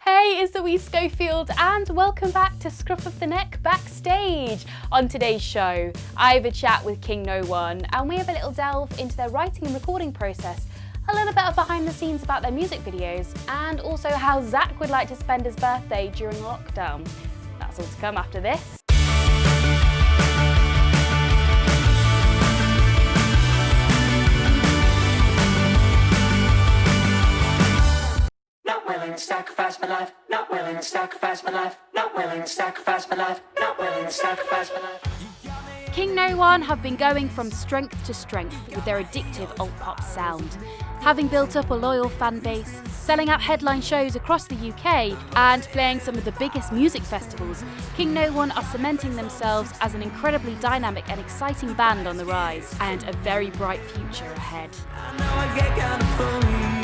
Hey, it's Louise Schofield and welcome back to Scruff of the Neck Backstage. On today's show, I have a chat with King No One and we have a little delve into their writing and recording process, a little bit of behind the scenes about their music videos, and also how Zach would like to spend his birthday during lockdown. That's all to come after this. Not willing to sacrifice my life, not willing to sacrifice my life, not willing to sacrifice my life, not willing to sacrifice my life. King No One have been going from strength to strength with their addictive alt-pop sound. Having built up a loyal fan base, selling out headline shows across the UK and playing some of the biggest music festivals, King No One are cementing themselves as an incredibly dynamic and exciting band on the rise, and a very bright future ahead. I know I get kind of funny.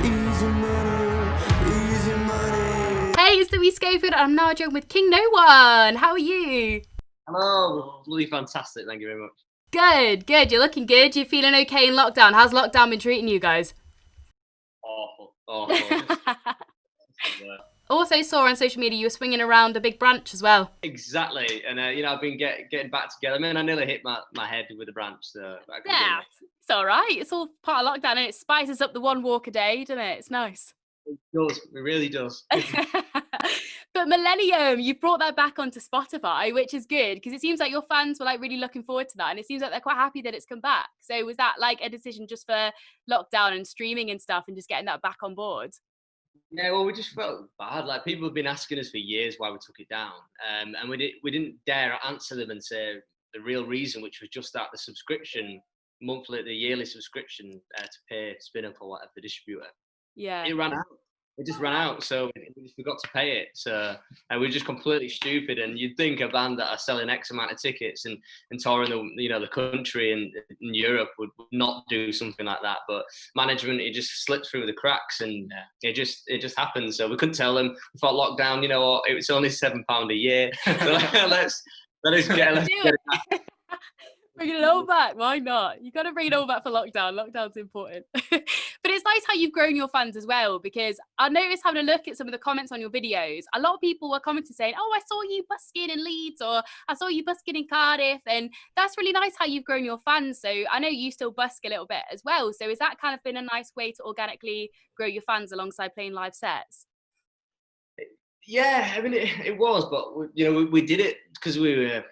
Easy money, easy money. Hey, it's Louise Schofield and I'm now joined with King No One. How are you? Hello, bloody fantastic, thank you very much. Good, good. You're looking good. You're feeling okay in lockdown. How's lockdown been treating you guys? Awful. Also saw on social media you were swinging around a big branch as well. Exactly, and I've been getting back together. I mean, I nearly hit my head with a branch, so I could Yeah, it's all right. It's all part of lockdown and it spices up the one walk a day, doesn't it? It's nice. It does, it really does. But Millennium, you've brought that back onto Spotify, which is good because it seems like your fans were like really looking forward to that, and it seems like they're quite happy that it's come back. So was that like a decision just for lockdown and streaming and stuff, and just getting that back on board? Yeah, well, we just felt bad. Like, people have been asking us for years why we took it down, and we didn't dare answer them and say the real reason, which was just that the subscription, the yearly subscription to pay Spin Up or whatever, the distributor. Yeah. It ran out. It just ran out, so we just forgot to pay it. So and we're just completely stupid. And you'd think a band that are selling X amount of tickets and touring the country and in Europe would not do something like that. But management, it just slipped through the cracks, and it just happened. So we couldn't tell them. We thought lockdown, you know what? It was only £7 a year. So let's get it back. Bring it all back. Why not? You got to bring it all back for lockdown. Lockdown's important. But it's nice how you've grown your fans as well, because I noticed having a look at some of the comments on your videos, a lot of people were commenting saying, oh, I saw you busking in Leeds, or I saw you busking in Cardiff. And that's really nice how you've grown your fans. So I know you still busk a little bit as well. So has that kind of been a nice way to organically grow your fans alongside playing live sets? Yeah, I mean, it was, but we did it because we were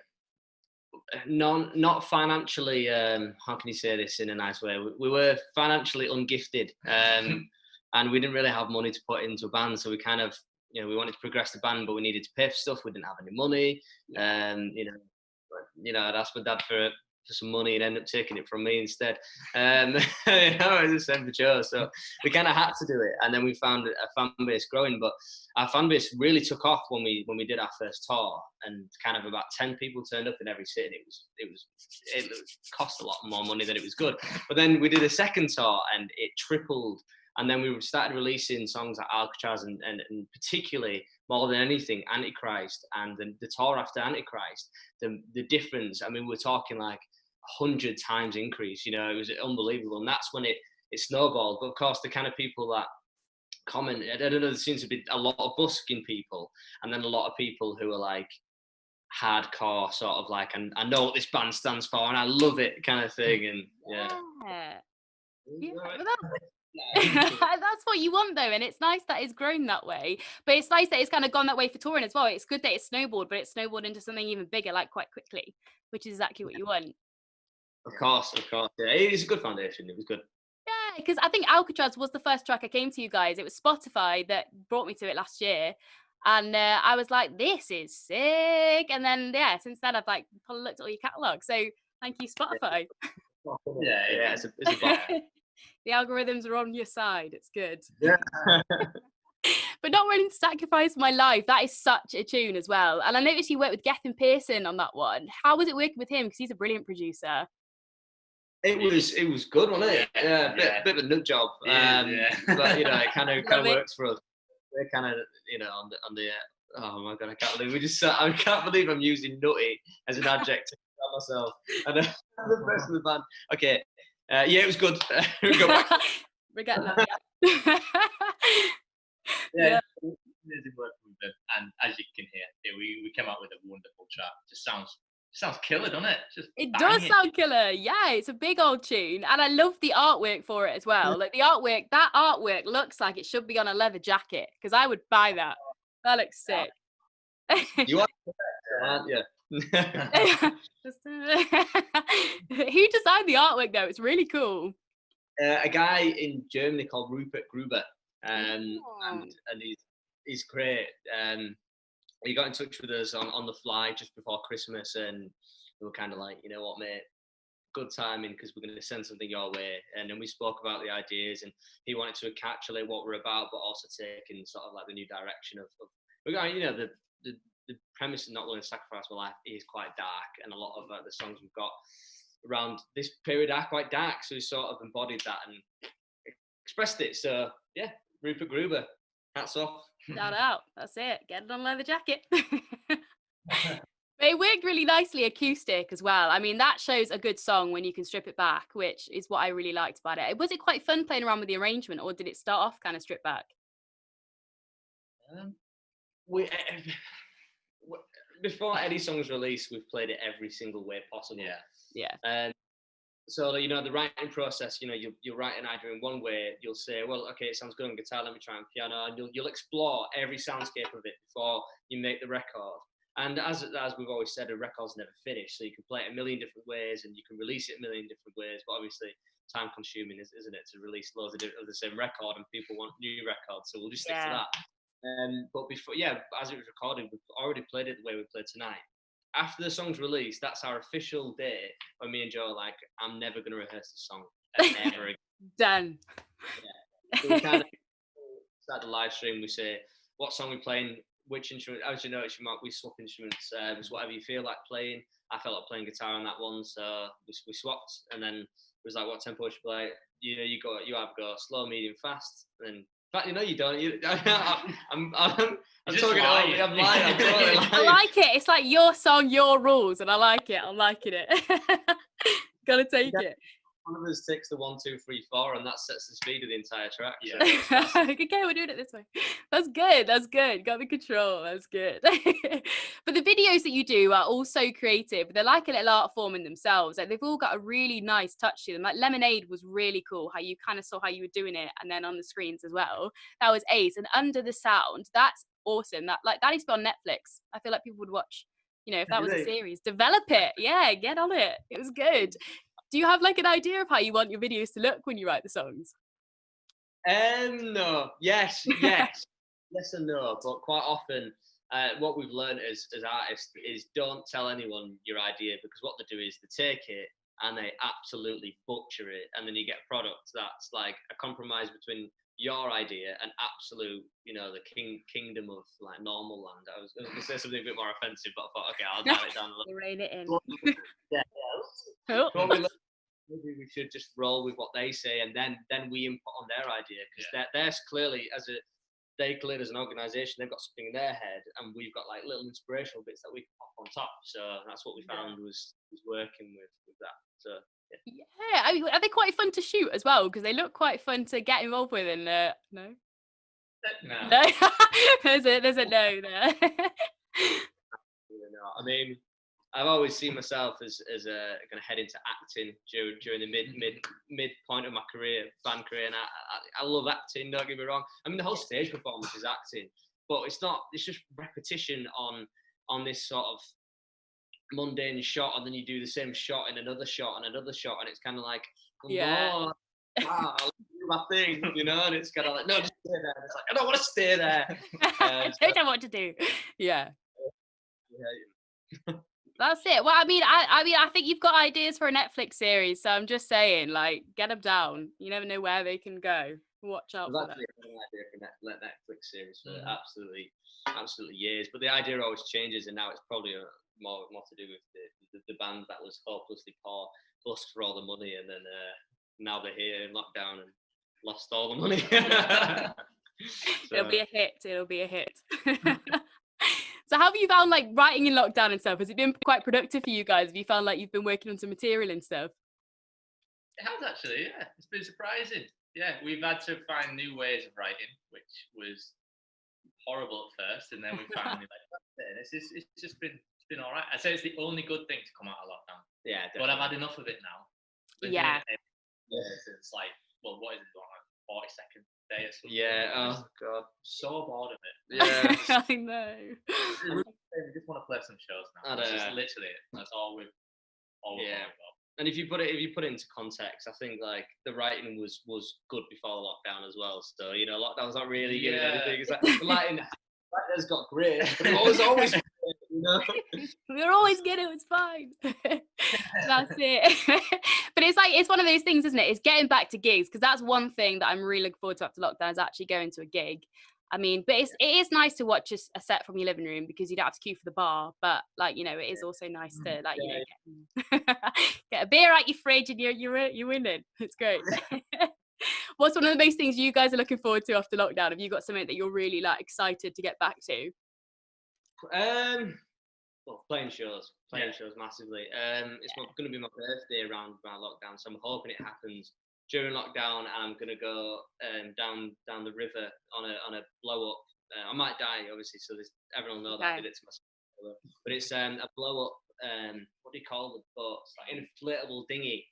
not financially, how can you say this in a nice way? We were financially ungifted, and we didn't really have money to put into a band. So we kind of, we wanted to progress the band, but we needed to pay for stuff. We didn't have any money. I'd asked my dad for some money and ended up taking it from me instead. It was the same for Joe. So we kind of had to do it, and then we found a fan base growing. But our fan base really took off when we did our first tour, and kind of about 10 people turned up in every city. It cost a lot more money than it was good. But then we did a second tour, and it tripled. And then we started releasing songs like Alcatraz and particularly, more than anything, Antichrist, and the tour after Antichrist, the difference, I mean, we're talking like 100 times increase, it was unbelievable. And that's when it snowballed. But of course, the kind of people that comment, I don't know, there seems to be a lot of busking people, and then a lot of people who are like hardcore, sort of like, and I know what this band stands for and I love it kind of thing. And That's what you want though, and it's nice that it's grown that way. But it's nice that it's kind of gone that way for touring as well. It's good that it snowballed, but it snowballed into something even bigger, like quite quickly, which is exactly what you want. Of course, yeah, it's a good foundation. It was good. Yeah, because I think Alcatraz was the first track I came to you guys. It was Spotify that brought me to it last year, and I was like, this is sick. And then since then I've like looked at all your catalogue. So thank you, Spotify. Yeah, it's a The algorithms are on your side. It's good. Yeah. But Not Willing to Sacrifice My Life, that is such a tune as well. And I noticed you worked with Gethin Pearson on that one. How was it working with him? Because he's a brilliant producer. It was good, wasn't it? Yeah, bit of a nut job. But it kind of works for us. We're kind of on the oh my god, I can't believe I'm using nutty as an adjective for myself. And the rest of the band. Okay. It was good. We go back. We're getting that. Yeah. Yeah. Amazing working with them, and as you can hear, we came out with a wonderful track. Just sounds killer, doesn't it? Just It does banging. sound killer. Yeah, it's a big old tune. And I love the artwork for it as well. Like that artwork looks like it should be on a leather jacket because I would buy that. That looks sick. You are correct, aren't you? Who designed the artwork though? It's really cool. A guy in Germany called Rupert Gruber, Oh. and he's great. He got in touch with us on the fly just before Christmas, and we were kind of like, you know what, mate, good timing because we're going to send something your way. And then we spoke about the ideas, and he wanted to encapsulate what we're about, but also take in sort of like the new direction of we're going, you know, the premise of Not Willing to Sacrifice My Life is quite dark, and a lot of the songs we've got around this period are quite dark, so we sort of embodied that and expressed it. So yeah, Rupert Gruber, hats off. Shout out. That's it. Get it on leather jacket. But it worked really nicely acoustic as well. I mean, that shows a good song when you can strip it back, which is what I really liked about it. Was it quite fun playing around with the arrangement, or did it start off kind of stripped back? We before any song's released, we've played it every single way possible. Yeah. So, you know, the writing process, you know, you'll write an idea in one way, you'll say, well, okay, it sounds good on guitar, let me try on piano, and you'll explore every soundscape of it before you make the record. And as we've always said, a record's never finished, so you can play it a million different ways, and you can release it a million different ways, but obviously time consuming, isn't it, to release loads of the same record, and people want new records, so we'll just stick to that. But before, as it was recorded, we've already played it the way we played tonight. After the song's released, that's our official day when me and Joe are like, I'm never going to rehearse this song ever again. Done. Yeah. So we kind of start the live stream, we say, what song we playing, which instrument, as you notice, we swap instruments, it's whatever you feel like playing. I felt like playing guitar on that one, so we swapped, and then it was like, what tempo should we play? You know, you have go slow, medium, fast, and then in fact, you know you don't. I'm talking about me. I'm lying. I'm totally lying. I like it. It's like your song, your rules, and I like it. I'm liking it. Gotta take it. One of us takes the 1, 2, 3, 4, and that sets the speed of the entire track. Yeah. So Okay, we're doing it this way. That's good. That's good. Got the control. That's good. But the videos that you do are all so creative. They're like a little art form in themselves. Like they've all got a really nice touch to them. Like Lemonade was really cool. How you kind of saw how you were doing it, and then on the screens as well. That was ace. And Under the Sound, that's awesome. That needs to be on Netflix. I feel like people would watch. You know, if that was a series, develop it. Yeah, get on it. It was good. Do you have like an idea of how you want your videos to look when you write the songs? No. Yes and no. But quite often, what we've learned as artists is don't tell anyone your idea, because what they do is they take it and they absolutely butcher it, and then you get a product that's like a compromise between your idea and absolute, you know, the kingdom of like normal land. I was going to say something a bit more offensive, but I thought, okay, I'll dial it down a little. Rein it in. Yeah. Maybe we should just roll with what they say, and then we input on their idea, because they're clearly as an organisation, they've got something in their head, and we've got like little inspirational bits that we can pop on top. So that's what we found was working with that. So yeah, I mean, are they quite fun to shoot as well? Because they look quite fun to get involved with. And no, there's a no there. No, I mean, I've always seen myself as going to head into acting during the mid point of my band career, and I love acting. Don't get me wrong. I mean, the whole stage performance is acting, but it's not. It's just repetition on this sort of mundane shot, and then you do the same shot in another shot and another shot, and it's kind of like, I'll do my thing, you know. And it's kind of like, no, just stay there. And it's like, I don't want to stay there. I don't know what to do. Yeah. That's it. Well, I mean, I think you've got ideas for a Netflix series, so I'm just saying, like, get them down. You never know where they can go. Watch out for that. That's an idea for Netflix series for absolutely years, but the idea always changes, and now it's probably more to do with the band that was hopelessly poor, busked for all the money, and then now they're here in lockdown and lost all the money. So, It'll be a hit. So how have you found like writing in lockdown and stuff? Has it been quite productive for you guys? Have you found like you've been working on some material and stuff? It has actually, yeah. It's been surprising. Yeah, we've had to find new ways of writing, which was horrible at first, and then we finally it's just been all right. I'd say it's the only good thing to come out of lockdown. Yeah, but I've had enough of it now. Yeah. It's like, well, what is it, like 42nd day or something? Yeah. Oh God. So bored of it. Yeah. I know. We just want to play some shows now. That's just literally it. That's all we're worried about. And if you put it into context, I think like the writing was good before the lockdown as well. So you know, lockdown's not really good at anything. It's like the writing has got great, but it was always great, you know. We're always good. It was fine. That's it. But it's like, it's one of those things, isn't it? It's getting back to gigs, because that's one thing that I'm really looking forward to after lockdown, is actually going to a gig. I mean, but it is nice to watch a set from your living room, because you don't have to queue for the bar. But like, you know, it is also nice to like, you know, get a beer out your fridge and you're winning. It's great. What's one of the most things you guys are looking forward to after lockdown? Have you got something that you're really like excited to get back to? Well, playing shows massively. It's going to be my birthday around lockdown, so I'm hoping it happens during lockdown, and I'm going to go down the river on a blow up. I might die, obviously, so everyone will know that I did it to myself. But it's a blow up. What do you call the boat? It's like an inflatable dinghy.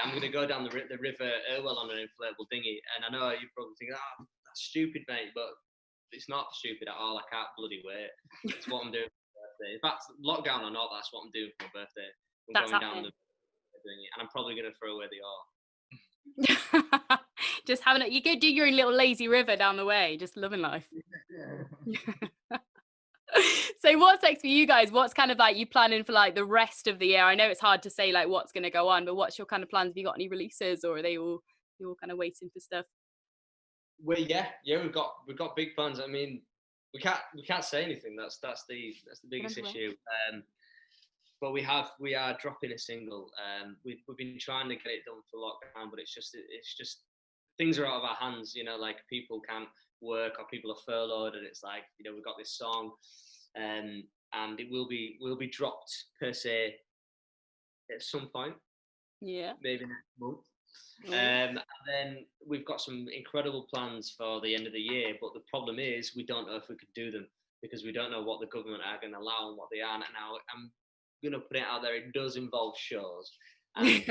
I'm going to go down the river Irwell on an inflatable dinghy, and I know you probably think, that's stupid, mate, but it's not stupid at all. I can't bloody wait. It's what I'm doing for my birthday. In fact, lockdown or not, that's what I'm doing for my birthday. I'm going down the dinghy, and I'm probably going to throw away the oar. Just having it, you go do your own little lazy river down the way, just loving life. So what's next for you guys? What's kind of like you planning for like the rest of the year? I know it's hard to say like what's going to go on, but what's your kind of plans? Have you got any releases, or are they all kind of waiting for stuff? Well, yeah, we've got big plans. I mean, we can't say anything. That's the biggest issue. But we are dropping a single. We've been trying to get it done for lockdown, but it's just things are out of our hands. You know, like people can't work or people are furloughed, and it's like, you know, we've got this song, and it will be dropped per se at some point. Yeah. Maybe next month. And then we've got some incredible plans for the end of the year, but the problem is we don't know if we could do them, because we don't know what the government are going to allow and what they aren't. Now I'm going to put it out there, it does involve shows, and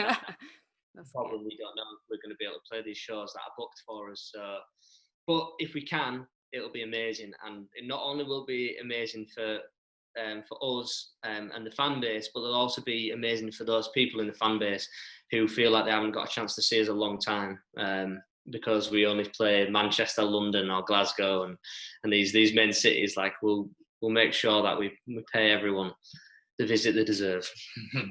probably don't know if we're going to be able to play these shows that are booked for us. So, but if we can, it'll be amazing, and it not only will be amazing for us and the fan base, but it'll also be amazing for those people in the fan base who feel like they haven't got a chance to see us a long time, because we only play Manchester, London, or Glasgow, and these main cities. Like we'll make sure that we pay everyone the visit they deserve.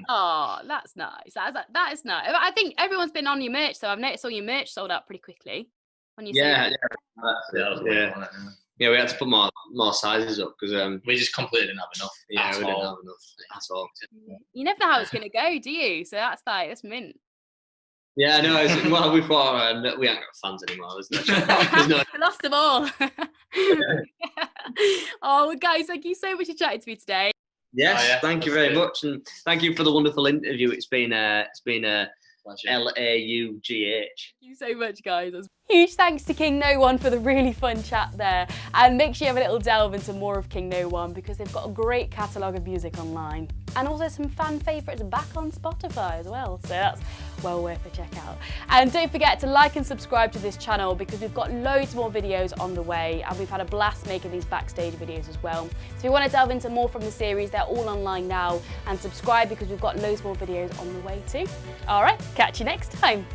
Oh, that's nice. That is nice. I think everyone's been on your merch, so I've noticed all your merch sold out pretty quickly. When you Yeah, we had to put more sizes up because we just completely didn't have enough. Yeah, we didn't have enough at all. You never know how it's going to go, do you? So that's mint. Yeah, no. Well, we thought we ain't got fans anymore. There's no. We lost them all. Oh, well, guys, thank you so much for chatting to me today. Yes, thank you very much, and thank you for the wonderful interview. It's been a LAUGH. Thank you so much, guys. Huge thanks to King No One for the really fun chat there, and make sure you have a little delve into more of King No One, because they've got a great catalogue of music online, and also some fan favourites back on Spotify as well, so that's well worth a check out. And don't forget to like and subscribe to this channel, because we've got loads more videos on the way, and we've had a blast making these backstage videos as well. So if you want to delve into more from the series, they're all online now, and subscribe because we've got loads more videos on the way too. Alright, catch you next time.